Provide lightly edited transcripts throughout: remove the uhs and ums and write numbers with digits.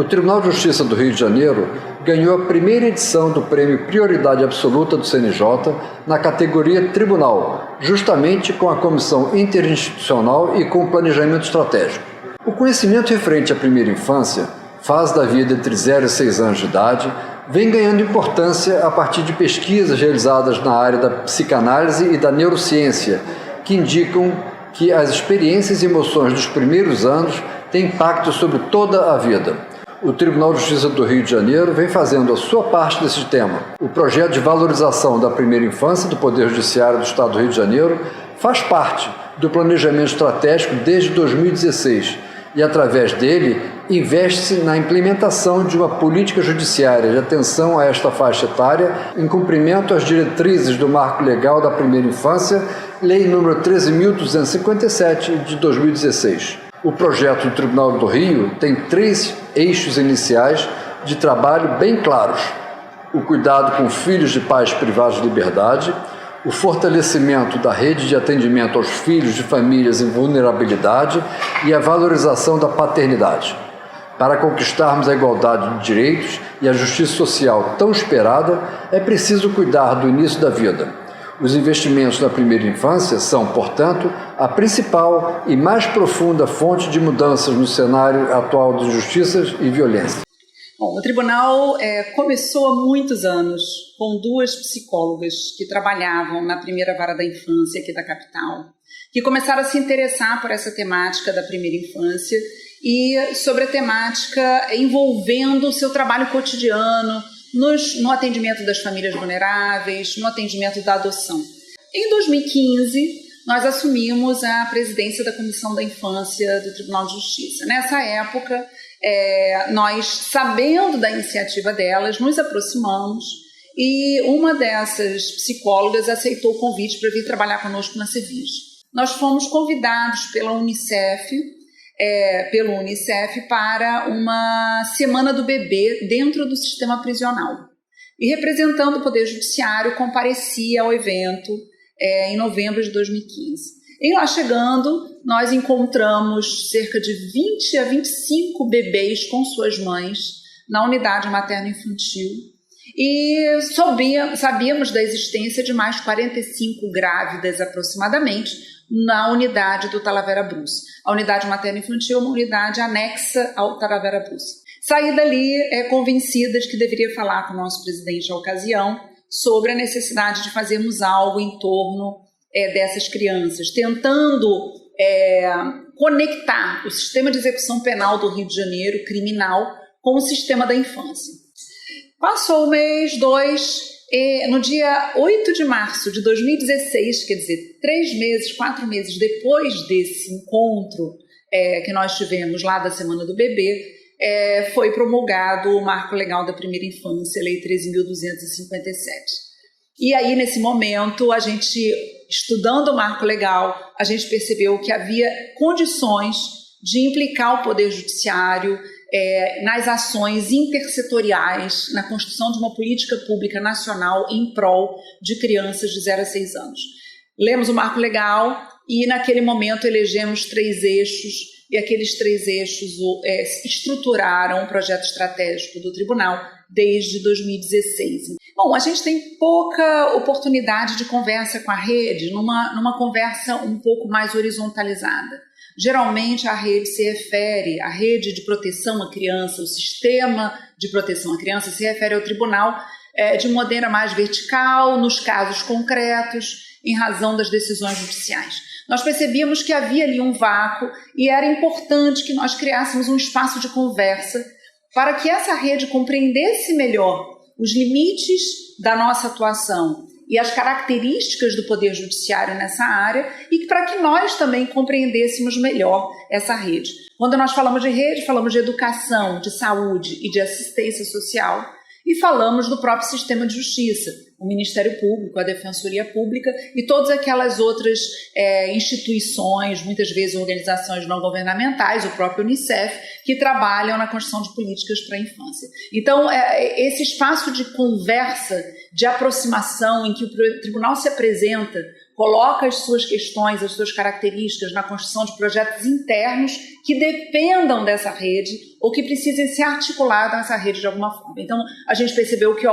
O Tribunal de Justiça do Rio de Janeiro ganhou a primeira edição do Prêmio Prioridade Absoluta do CNJ na categoria Tribunal, justamente com a Comissão Interinstitucional e com o Planejamento Estratégico. O conhecimento referente à primeira infância, fase da vida entre 0 e 6 anos de idade, vem ganhando importância a partir de pesquisas realizadas na área da psicanálise e da neurociência, que indicam que as experiências e emoções dos primeiros anos têm impacto sobre toda a vida. O Tribunal de Justiça do Rio de Janeiro vem fazendo a sua parte desse tema. O projeto de valorização da primeira infância do Poder Judiciário do Estado do Rio de Janeiro faz parte do planejamento estratégico desde 2016 e, através dele, investe-se na implementação de uma política judiciária de atenção a esta faixa etária, em cumprimento às diretrizes do Marco Legal da Primeira Infância, Lei nº 13.257, de 2016. O projeto do Tribunal do Rio tem 3 eixos iniciais de trabalho bem claros: o cuidado com filhos de pais privados de liberdade, o fortalecimento da rede de atendimento aos filhos de famílias em vulnerabilidade e a valorização da paternidade. Para conquistarmos a igualdade de direitos e a justiça social tão esperada, é preciso cuidar do início da vida. Os investimentos na primeira infância são, portanto, a principal e mais profunda fonte de mudanças no cenário atual de injustiças e violência. Bom, o tribunal começou há muitos anos com 2 psicólogas que trabalhavam na primeira vara da infância aqui da capital, que começaram a se interessar por essa temática da primeira infância e sobre a temática envolvendo o seu trabalho cotidiano, no atendimento das famílias vulneráveis, no atendimento da adoção. Em 2015, nós assumimos a presidência da Comissão da Infância do Tribunal de Justiça. Nessa época, nós, sabendo da iniciativa delas, nos aproximamos e uma dessas psicólogas aceitou o convite para vir trabalhar conosco na Sevis. Nós fomos convidados pelo Unicef para uma Semana do Bebê dentro do sistema prisional. E representando o Poder Judiciário, comparecia ao evento em novembro de 2015. E lá chegando, nós encontramos cerca de 20 a 25 bebês com suas mães na unidade materno-infantil e sabíamos da existência de mais 45 grávidas aproximadamente na unidade do Talavera Bruce. A unidade materno-infantil é uma unidade anexa ao Talavera Bruce. Saí dali convencida de que deveria falar com o nosso presidente à ocasião sobre a necessidade de fazermos algo em torno dessas crianças, tentando conectar o sistema de execução penal do Rio de Janeiro, criminal, com o sistema da infância. Passou o mês, 2, no dia 8 de março de 2016, quer dizer, 4 meses depois desse encontro que nós tivemos lá da Semana do Bebê, foi promulgado o Marco Legal da Primeira Infância, Lei 13.257. E aí, nesse momento, a gente, estudando o Marco Legal, a gente percebeu que havia condições de implicar o Poder Judiciário nas ações intersetoriais, na construção de uma política pública nacional em prol de crianças de 0 a 6 anos. Lemos o Marco Legal e, naquele momento, elegemos 3 eixos, e aqueles 3 eixos estruturaram o projeto estratégico do Tribunal desde 2016. Bom, a gente tem pouca oportunidade de conversa com a rede, numa conversa um pouco mais horizontalizada. Geralmente a rede se refere, a rede de proteção à criança, o sistema de proteção à criança se refere ao tribunal de maneira mais vertical, nos casos concretos, em razão das decisões judiciais. Nós percebíamos que havia ali um vácuo e era importante que nós criássemos um espaço de conversa para que essa rede compreendesse melhor os limites da nossa atuação e as características do Poder Judiciário nessa área e para que nós também compreendêssemos melhor essa rede. Quando nós falamos de rede, falamos de educação, de saúde e de assistência social e falamos do próprio sistema de justiça, o Ministério Público, a Defensoria Pública e todas aquelas outras instituições, muitas vezes organizações não governamentais, o próprio Unicef, que trabalham na construção de políticas para a infância. Então, esse espaço de conversa, de aproximação, em que o tribunal se apresenta coloca as suas questões, as suas características na construção de projetos internos que dependam dessa rede ou que precisem ser articulados nessa rede de alguma forma. Então, a gente percebeu que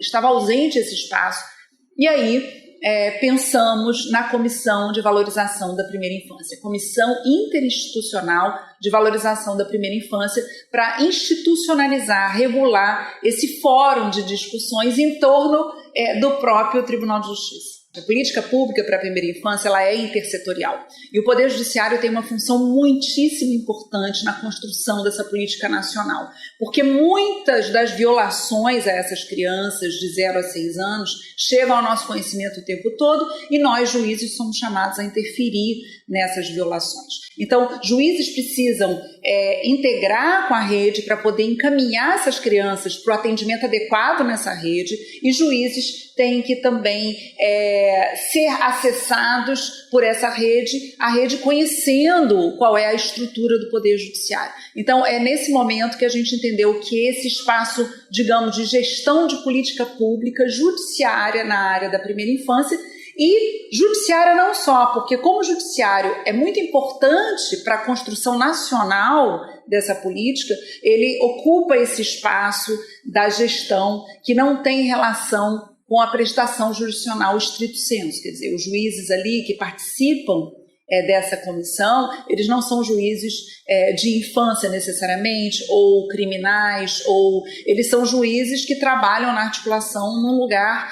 estava ausente esse espaço e aí pensamos na Comissão de Valorização da Primeira Infância, Comissão Interinstitucional de Valorização da Primeira Infância, para institucionalizar, regular esse fórum de discussões em torno do próprio Tribunal de Justiça. A política pública para a primeira infância ela é intersetorial e o Poder Judiciário tem uma função muitíssimo importante na construção dessa política nacional, porque muitas das violações a essas crianças de 0 a 6 anos chegam ao nosso conhecimento o tempo todo e nós, juízes, somos chamados a interferir nessas violações. Então, juízes precisam integrar com a rede para poder encaminhar essas crianças para o atendimento adequado nessa rede e juízes têm que também ser acessados por essa rede, a rede conhecendo qual é a estrutura do Poder Judiciário. Então, é nesse momento que a gente entendeu que esse espaço, digamos, de gestão de política pública judiciária na área da primeira infância e judiciária não só, porque como o judiciário é muito importante para a construção nacional dessa política, ele ocupa esse espaço da gestão que não tem relação com a prestação jurisdicional estrito sensu, quer dizer, os juízes ali que participam dessa comissão, eles não são juízes de infância necessariamente, ou criminais, ou eles são juízes que trabalham na articulação num lugar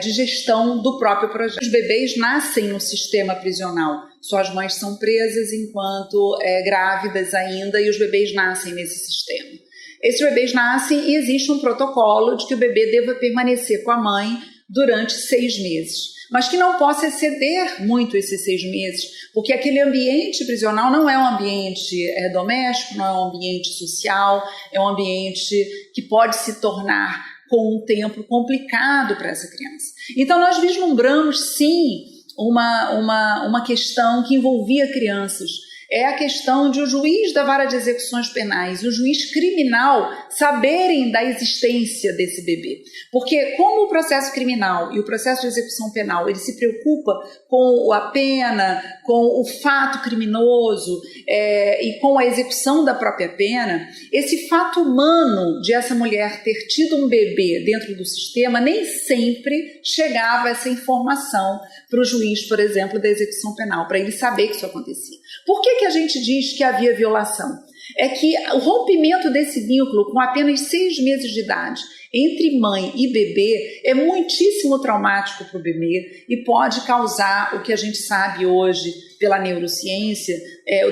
de gestão do próprio projeto. Os bebês nascem no sistema prisional, suas mães são presas enquanto grávidas ainda e os bebês nascem nesse sistema. Esses bebês nascem e existe um protocolo de que o bebê deva permanecer com a mãe durante 6 meses, mas que não possa exceder muito esses 6 meses, porque aquele ambiente prisional não é um ambiente doméstico, não é um ambiente social, é um ambiente que pode se tornar, com um tempo, complicado para essa criança. Então, nós vislumbramos, sim, uma questão que envolvia crianças. É a questão de o juiz da vara de execuções penais e o juiz criminal saberem da existência desse bebê. Porque como o processo criminal e o processo de execução penal, ele se preocupa com a pena, com o fato criminoso e com a execução da própria pena, esse fato humano de essa mulher ter tido um bebê dentro do sistema nem sempre chegava essa informação para o juiz, por exemplo, da execução penal, para ele saber que isso acontecia. Por que a gente diz que havia violação? É que o rompimento desse vínculo com apenas 6 meses de idade entre mãe e bebê é muitíssimo traumático para o bebê e pode causar o que a gente sabe hoje pela neurociência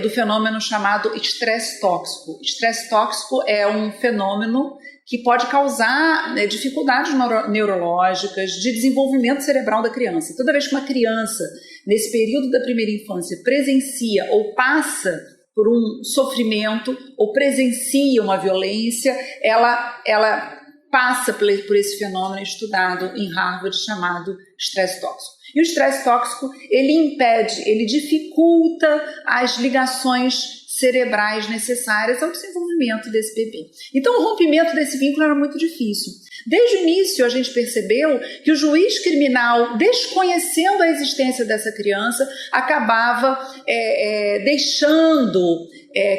do fenômeno chamado estresse tóxico. Estresse tóxico é um fenômeno que pode causar dificuldades neurológicas de desenvolvimento cerebral da criança. Toda vez que uma criança, nesse período da primeira infância, presencia ou passa por um sofrimento ou presencia uma violência, ela passa por esse fenômeno estudado em Harvard chamado estresse tóxico. E o estresse tóxico, ele impede, ele dificulta as ligações cerebrais necessárias ao desenvolvimento desse bebê. Então, o rompimento desse vínculo era muito difícil. Desde o início, a gente percebeu que o juiz criminal, desconhecendo a existência dessa criança, acabava deixando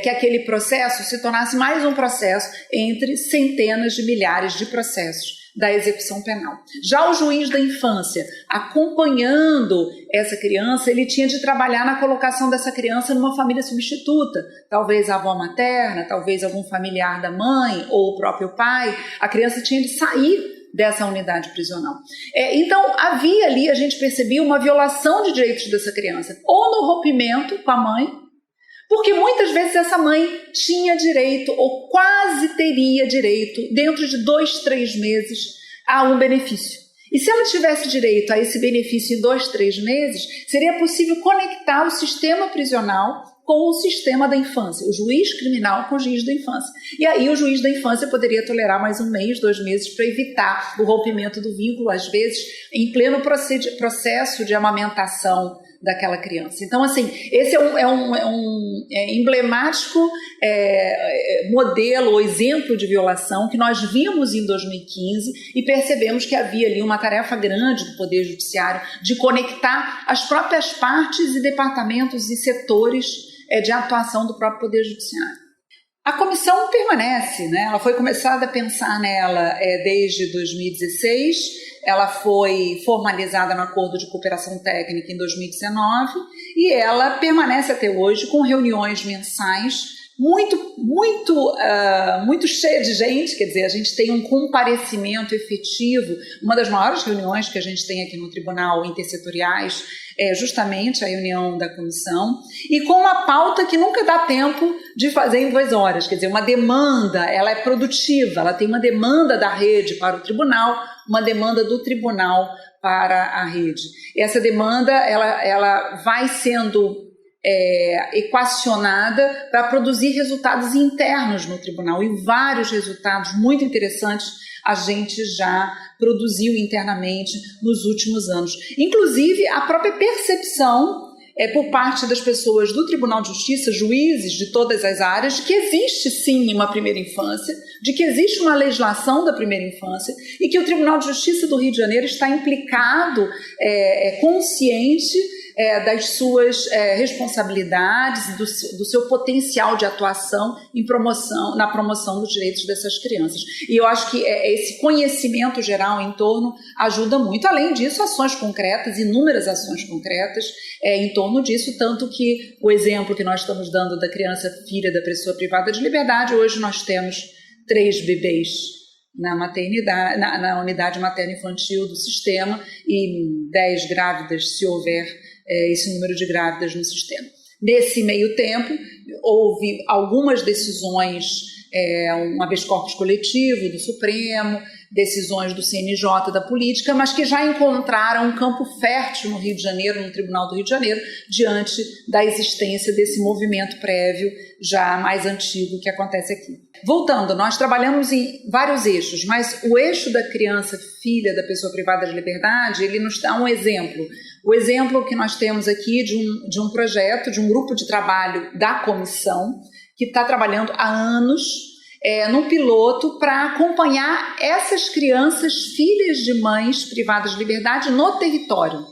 que aquele processo se tornasse mais um processo entre centenas de milhares de processos da execução penal. Já o juiz da infância, acompanhando essa criança, ele tinha de trabalhar na colocação dessa criança numa família substituta, talvez a avó materna, talvez algum familiar da mãe ou o próprio pai. A criança tinha de sair dessa unidade prisional. Então, havia ali, a gente percebia uma violação de direitos dessa criança, ou no rompimento com a mãe, porque muitas vezes essa mãe tinha direito, ou quase teria direito, dentro de 2, 3 meses, a um benefício. E se ela tivesse direito a esse benefício em 2, 3 meses, seria possível conectar o sistema prisional com o sistema da infância, o juiz criminal com o juiz da infância. E aí o juiz da infância poderia tolerar mais 1 mês, 2 meses para evitar o rompimento do vínculo, às vezes em pleno processo de amamentação daquela criança. Então, assim, esse é um emblemático modelo ou exemplo de violação que nós vimos em 2015 e percebemos que havia ali uma tarefa grande do Poder Judiciário de conectar as próprias partes e departamentos e setores de atuação do próprio Poder Judiciário. A comissão permanece, né? Ela foi começada a pensar nela desde 2016, ela foi formalizada no Acordo de Cooperação Técnica em 2019 e ela permanece até hoje com reuniões mensais muito cheia de gente, quer dizer, a gente tem um comparecimento efetivo. Uma das maiores reuniões que a gente tem aqui no Tribunal Intersetoriais é justamente a reunião da comissão, e com uma pauta que nunca dá tempo de fazer em 2 horas, quer dizer, uma demanda, ela é produtiva, ela tem uma demanda da rede para o tribunal, uma demanda do tribunal para a rede. Essa demanda, ela vai sendo equacionada para produzir resultados internos no tribunal, e vários resultados muito interessantes a gente já produziu internamente nos últimos anos. Inclusive, a própria percepção por parte das pessoas do Tribunal de Justiça, juízes de todas as áreas, de que existe sim uma primeira infância, de que existe uma legislação da primeira infância e que o Tribunal de Justiça do Rio de Janeiro está implicado, consciente das suas responsabilidades e do seu potencial de atuação na promoção dos direitos dessas crianças. E eu acho que esse conhecimento geral em torno ajuda muito. Além disso, ações concretas, inúmeras ações concretas em torno disso, tanto que o exemplo que nós estamos dando da criança filha da pessoa privada de liberdade, hoje nós temos 3 bebês na maternidade, na unidade materno-infantil do sistema e 10 grávidas, se houver esse número de grávidas no sistema. Nesse meio tempo, houve algumas decisões, um habeas corpus coletivo do Supremo, decisões do CNJ da política, mas que já encontraram um campo fértil no Rio de Janeiro, no Tribunal do Rio de Janeiro, diante da existência desse movimento prévio já mais antigo que acontece aqui. Voltando, nós trabalhamos em vários eixos, mas o eixo da criança filha da pessoa privada de liberdade, ele nos dá um exemplo. O exemplo que nós temos aqui de um projeto, de um grupo de trabalho da comissão, que está trabalhando há anos num piloto para acompanhar essas crianças filhas de mães privadas de liberdade no território,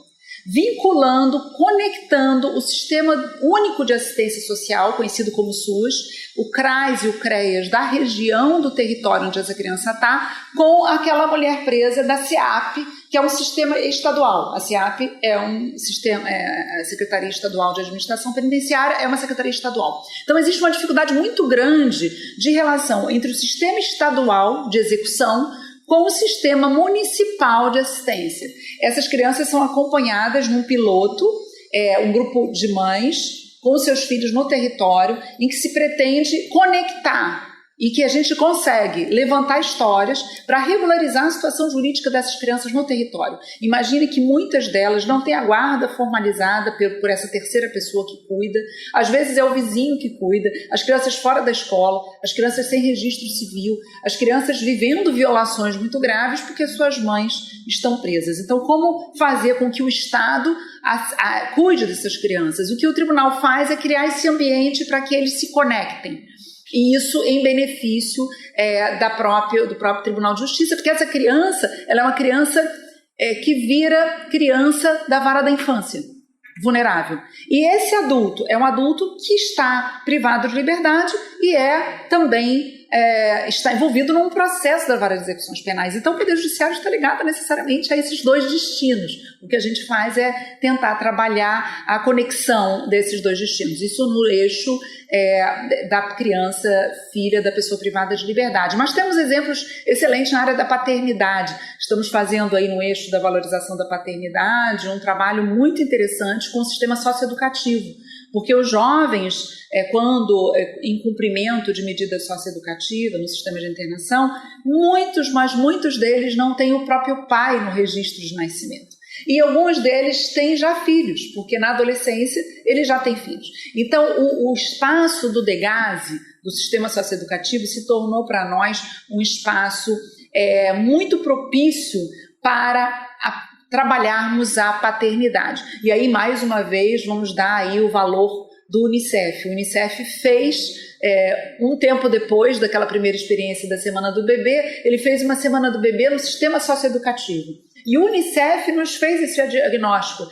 vinculando, conectando o Sistema Único de Assistência Social, conhecido como SUS, o CRAS e o CREAS da região do território onde essa criança está, com aquela mulher presa da SEAP, que é um sistema estadual. A SEAP é um sistema, a Secretaria Estadual de Administração Penitenciária é uma secretaria estadual. Então existe uma dificuldade muito grande de relação entre o sistema estadual de execução com o sistema municipal de assistência. Essas crianças são acompanhadas num piloto, um grupo de mães com seus filhos no território, em que se pretende conectar e que a gente consegue levantar histórias para regularizar a situação jurídica dessas crianças no território. Imagine que muitas delas não têm a guarda formalizada por essa terceira pessoa que cuida, às vezes é o vizinho que cuida, as crianças fora da escola, as crianças sem registro civil, as crianças vivendo violações muito graves porque suas mães estão presas. Então, como fazer com que o Estado cuide dessas crianças? O que o tribunal faz é criar esse ambiente para que eles se conectem. E isso em benefício do próprio Tribunal de Justiça, porque essa criança, ela é uma criança que vira criança da vara da infância, vulnerável. E esse adulto é um adulto que está privado de liberdade e também está envolvido num processo da vara de execuções penais. Então o Poder Judiciário está ligado necessariamente a esses 2 destinos. O que a gente faz é tentar trabalhar a conexão desses 2 destinos. Isso no eixo da criança filha da pessoa privada de liberdade. Mas temos exemplos excelentes na área da paternidade. Estamos fazendo aí no eixo da valorização da paternidade um trabalho muito interessante com o sistema socioeducativo, porque os jovens, quando em cumprimento de medida socioeducativa no sistema de internação, muitos deles não têm o próprio pai no registro de nascimento. E alguns deles têm já filhos, porque na adolescência eles já têm filhos. Então, o espaço do DEGASE, do sistema socioeducativo, se tornou para nós um espaço muito propício para trabalharmos a paternidade. E aí, mais uma vez, vamos dar aí o valor do Unicef. O Unicef fez, um tempo depois daquela primeira experiência da Semana do Bebê, ele fez uma Semana do Bebê no sistema socioeducativo. E o Unicef nos fez esse diagnóstico.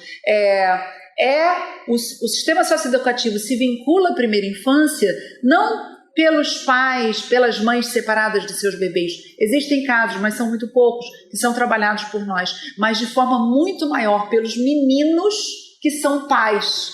O sistema socioeducativo se vincula à primeira infância, não pelos pais, pelas mães separadas de seus bebês. Existem casos, mas são muito poucos, que são trabalhados por nós, mas de forma muito maior pelos meninos que são pais.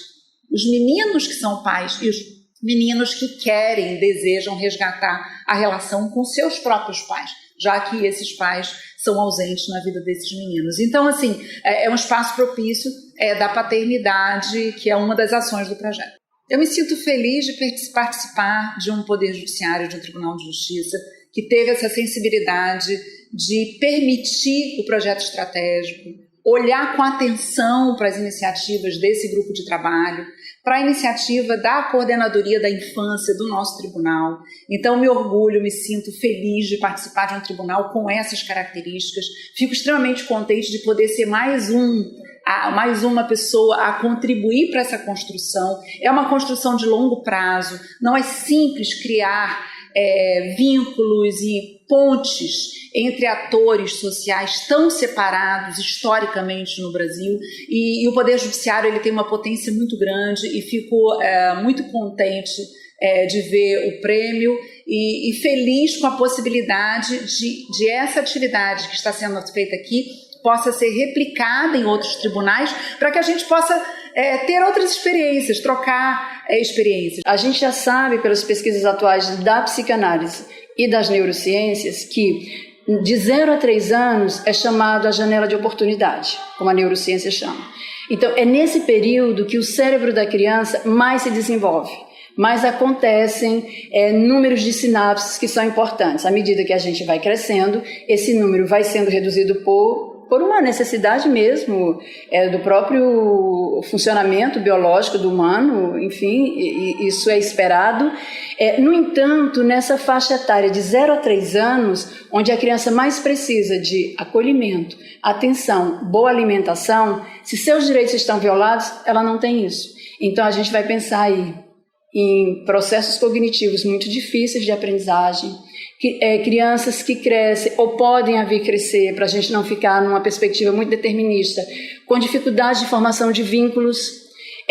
Os meninos que são pais e os meninos que querem, desejam resgatar a relação com seus próprios pais, já que esses pais são ausentes na vida desses meninos. Então, assim, é um espaço propício da paternidade, que é uma das ações do projeto. Eu me sinto feliz de participar de um Poder Judiciário, de um Tribunal de Justiça, que teve essa sensibilidade de permitir o projeto estratégico, olhar com atenção para as iniciativas desse grupo de trabalho, para a iniciativa da Coordenadoria da Infância do nosso tribunal. Então, me orgulho, me sinto feliz de participar de um tribunal com essas características. Fico extremamente contente de poder ser mais uma pessoa a contribuir para essa construção. É uma construção de longo prazo, não é simples criar vínculos e pontes entre atores sociais tão separados historicamente no Brasil, e o Poder Judiciário ele tem uma potência muito grande, e fico muito contente de ver o prêmio e feliz com a possibilidade de essa atividade que está sendo feita aqui possa ser replicada em outros tribunais, para que a gente possa ter outras experiências, trocar experiências. A gente já sabe, pelas pesquisas atuais da psicanálise e das neurociências, que de 0 a 3 anos é chamado a janela de oportunidade, como a neurociência chama. Então, é nesse período que o cérebro da criança mais se desenvolve, mais acontecem números de sinapses que são importantes. À medida que a gente vai crescendo, esse número vai sendo reduzido por uma necessidade mesmo do próprio funcionamento biológico do humano, enfim, isso é esperado. No entanto, nessa faixa etária de 0 a 3 anos, onde a criança mais precisa de acolhimento, atenção, boa alimentação, se seus direitos estão violados, ela não tem isso. Então, a gente vai pensar aí em processos cognitivos muito difíceis de aprendizagem, crianças que crescem ou podem vir crescer, para a gente não ficar numa perspectiva muito determinista, com dificuldade de formação de vínculos.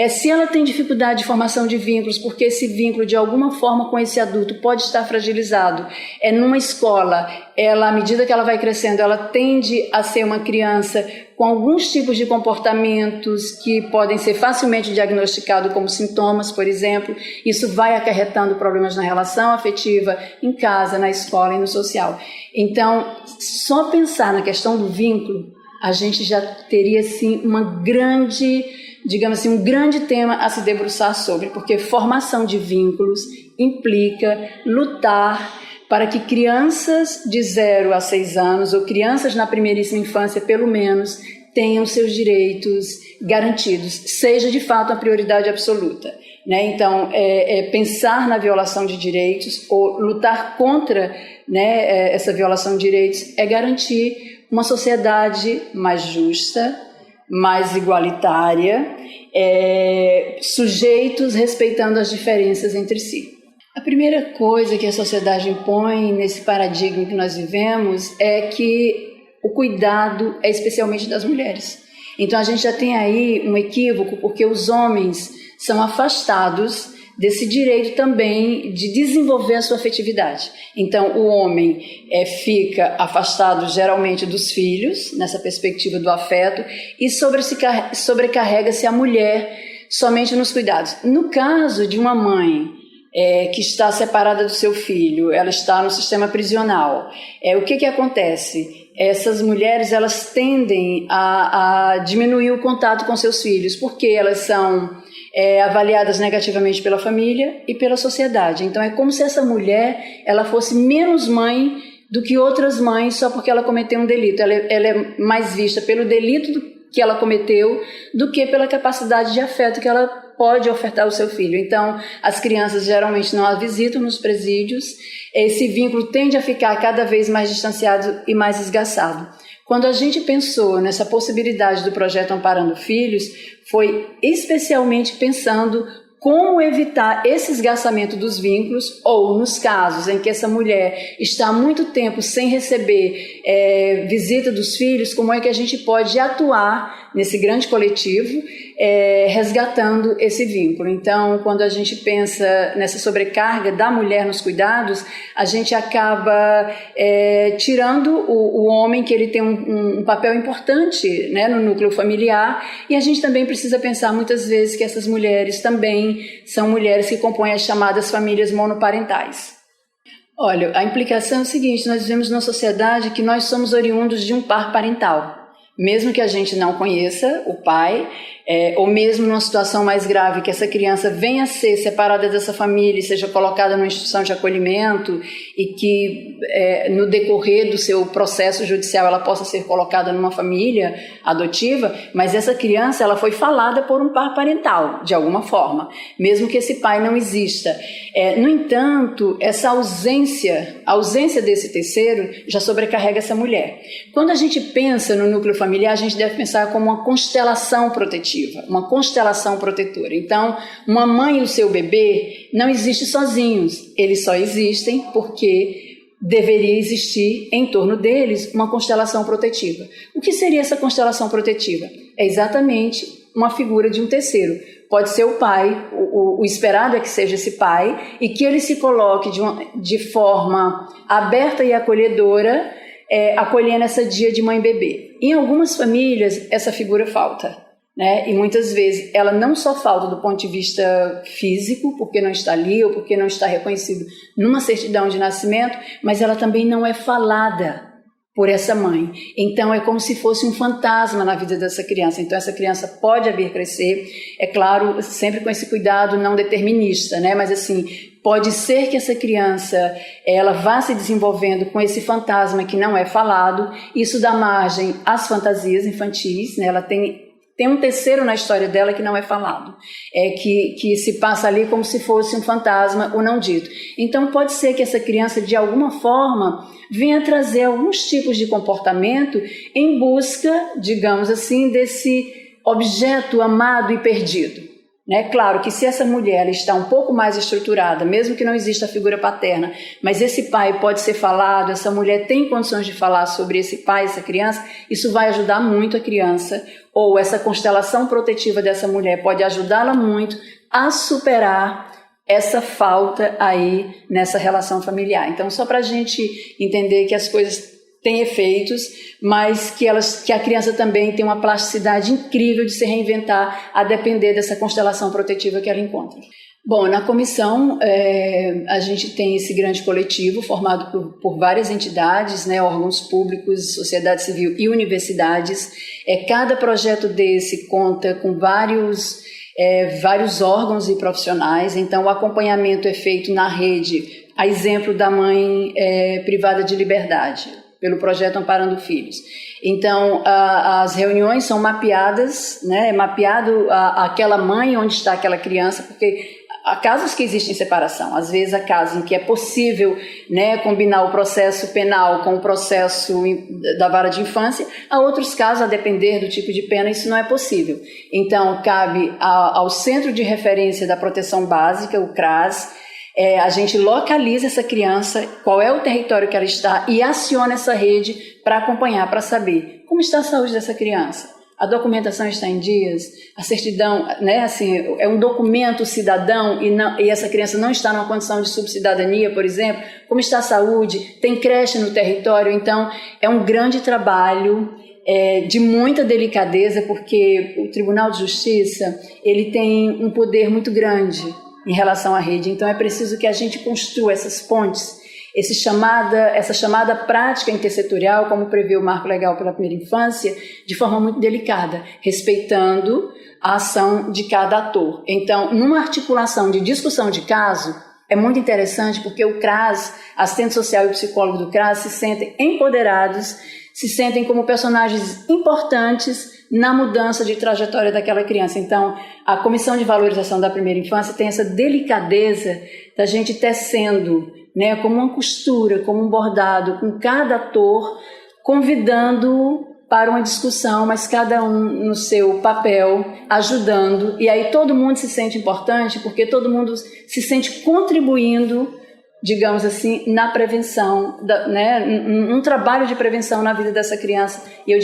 Se ela tem dificuldade de formação de vínculos, porque esse vínculo, de alguma forma, com esse adulto pode estar fragilizado, numa escola, à medida que ela vai crescendo, ela tende a ser uma criança com alguns tipos de comportamentos que podem ser facilmente diagnosticados como sintomas, por exemplo. Isso vai acarretando problemas na relação afetiva, em casa, na escola e no social. Então, só pensar na questão do vínculo, a gente já teria, assim, um grande tema a se debruçar sobre, porque formação de vínculos implica lutar para que crianças de 0 a 6 anos, ou crianças na primeiríssima infância, pelo menos, tenham seus direitos garantidos, seja de fato a prioridade absoluta. Então, pensar na violação de direitos, ou lutar contra essa violação de direitos, é garantir uma sociedade mais justa, mais igualitária, sujeitos respeitando as diferenças entre si. A primeira coisa que a sociedade impõe nesse paradigma que nós vivemos é que o cuidado é especialmente das mulheres. Então a gente já tem aí um equívoco, porque os homens são afastados desse direito também de desenvolver a sua afetividade. Então o homem fica afastado geralmente dos filhos, nessa perspectiva do afeto, e sobrecarrega-se a mulher somente nos cuidados. No caso de uma mãe que está separada do seu filho, ela está no sistema prisional, o que acontece? Essas mulheres, elas tendem a diminuir o contato com seus filhos, porque elas são avaliadas negativamente pela família e pela sociedade. Então é como se essa mulher ela fosse menos mãe do que outras mães, só porque ela cometeu um delito. Ela é mais vista pelo delito que ela cometeu do que pela capacidade de afeto que ela pode ofertar ao seu filho. Então, as crianças geralmente não a visitam nos presídios, esse vínculo tende a ficar cada vez mais distanciado e mais esgaçado. Quando a gente pensou nessa possibilidade do projeto Amparando Filhos, foi especialmente pensando como evitar esse esgarçamento dos vínculos, ou nos casos em que essa mulher está há muito tempo sem receber visita dos filhos, como é que a gente pode atuar nesse grande coletivo, resgatando esse vínculo. Então, quando a gente pensa nessa sobrecarga da mulher nos cuidados, a gente acaba tirando o homem, que ele tem um papel importante, né, no núcleo familiar, e a gente também precisa pensar muitas vezes que essas mulheres também são mulheres que compõem as chamadas famílias monoparentais. Olha, a implicação é o seguinte: nós vivemos numa sociedade que nós somos oriundos de um par parental. Mesmo que a gente não conheça o pai, ou mesmo numa situação mais grave, que essa criança venha a ser separada dessa família e seja colocada numa instituição de acolhimento e que no decorrer do seu processo judicial ela possa ser colocada numa família adotiva, mas essa criança ela foi falada por um par parental, de alguma forma, mesmo que esse pai não exista. No entanto, essa ausência desse terceiro já sobrecarrega essa mulher. Quando a gente pensa no núcleo familiar, a gente deve pensar como uma constelação protetiva, uma constelação protetora. Então, uma mãe e o seu bebê não existem sozinhos, eles só existem porque deveria existir em torno deles uma constelação protetiva. O que seria essa constelação protetiva? É exatamente uma figura de um terceiro. Pode ser o pai, o esperado é que seja esse pai, e que ele se coloque de forma aberta e acolhedora, acolhendo essa dia de mãe e bebê. Em algumas famílias, essa figura falta, né? E muitas vezes ela não só falta do ponto de vista físico, porque não está ali ou porque não está reconhecido numa certidão de nascimento, mas ela também não é falada por essa mãe. Então é como se fosse um fantasma na vida dessa criança. Então essa criança pode vir crescer, é claro, sempre com esse cuidado não determinista, né? Mas assim, pode ser que essa criança ela vá se desenvolvendo com esse fantasma que não é falado. Isso dá margem às fantasias infantis, né? Ela tem um terceiro na história dela que não é falado, que se passa ali como se fosse um fantasma ou não dito. Então pode ser que essa criança de alguma forma venha trazer alguns tipos de comportamento em busca, digamos assim, desse objeto amado e perdido. Claro que se essa mulher ela está um pouco mais estruturada, mesmo que não exista a figura paterna, mas esse pai pode ser falado, essa mulher tem condições de falar sobre esse pai, essa criança, isso vai ajudar muito a criança, ou essa constelação protetiva dessa mulher pode ajudá-la muito a superar essa falta aí nessa relação familiar. Então, só para a gente entender que as coisas têm efeitos, mas que a criança também tem uma plasticidade incrível de se reinventar a depender dessa constelação protetiva que ela encontra. Bom, na comissão a gente tem esse grande coletivo formado por várias entidades, né, órgãos públicos, sociedade civil e universidades. Cada projeto desse conta com vários órgãos e profissionais, então o acompanhamento é feito na rede, a exemplo da mãe privada de liberdade, pelo projeto Amparando Filhos. Então, as reuniões são mapeadas, né? É mapeado aquela mãe, onde está aquela criança, porque há casos que existem separação. Às vezes há casos em que é possível, né, combinar o processo penal com o processo da vara de infância. Há outros casos, a depender do tipo de pena, isso não é possível. Então, cabe ao Centro de Referência da Proteção Básica, o CRAS, a gente localiza essa criança, qual é o território que ela está e aciona essa rede para acompanhar, para saber como está a saúde dessa criança. A documentação está em dias, a certidão, né, assim, é um documento cidadão e essa criança não está numa condição de subcidadania, por exemplo, como está a saúde, tem creche no território. Então é um grande trabalho de muita delicadeza, porque o Tribunal de Justiça ele tem um poder muito grande em relação à rede, então é preciso que a gente construa essas pontes, essa chamada prática intersetorial, como prevê o Marco Legal pela Primeira Infância, de forma muito delicada, respeitando a ação de cada ator. Então, numa articulação de discussão de caso, é muito interessante porque o CRAS, assistente social e psicólogo do CRAS, se sentem empoderados, se sentem como personagens importantes na mudança de trajetória daquela criança. Então, a Comissão de Valorização da Primeira Infância tem essa delicadeza da gente tecendo, né, como uma costura, como um bordado, com cada ator, convidando para uma discussão, mas cada um no seu papel, ajudando, e aí todo mundo se sente importante, porque todo mundo se sente contribuindo, digamos assim, na prevenção, né, um trabalho de prevenção na vida dessa criança. E eu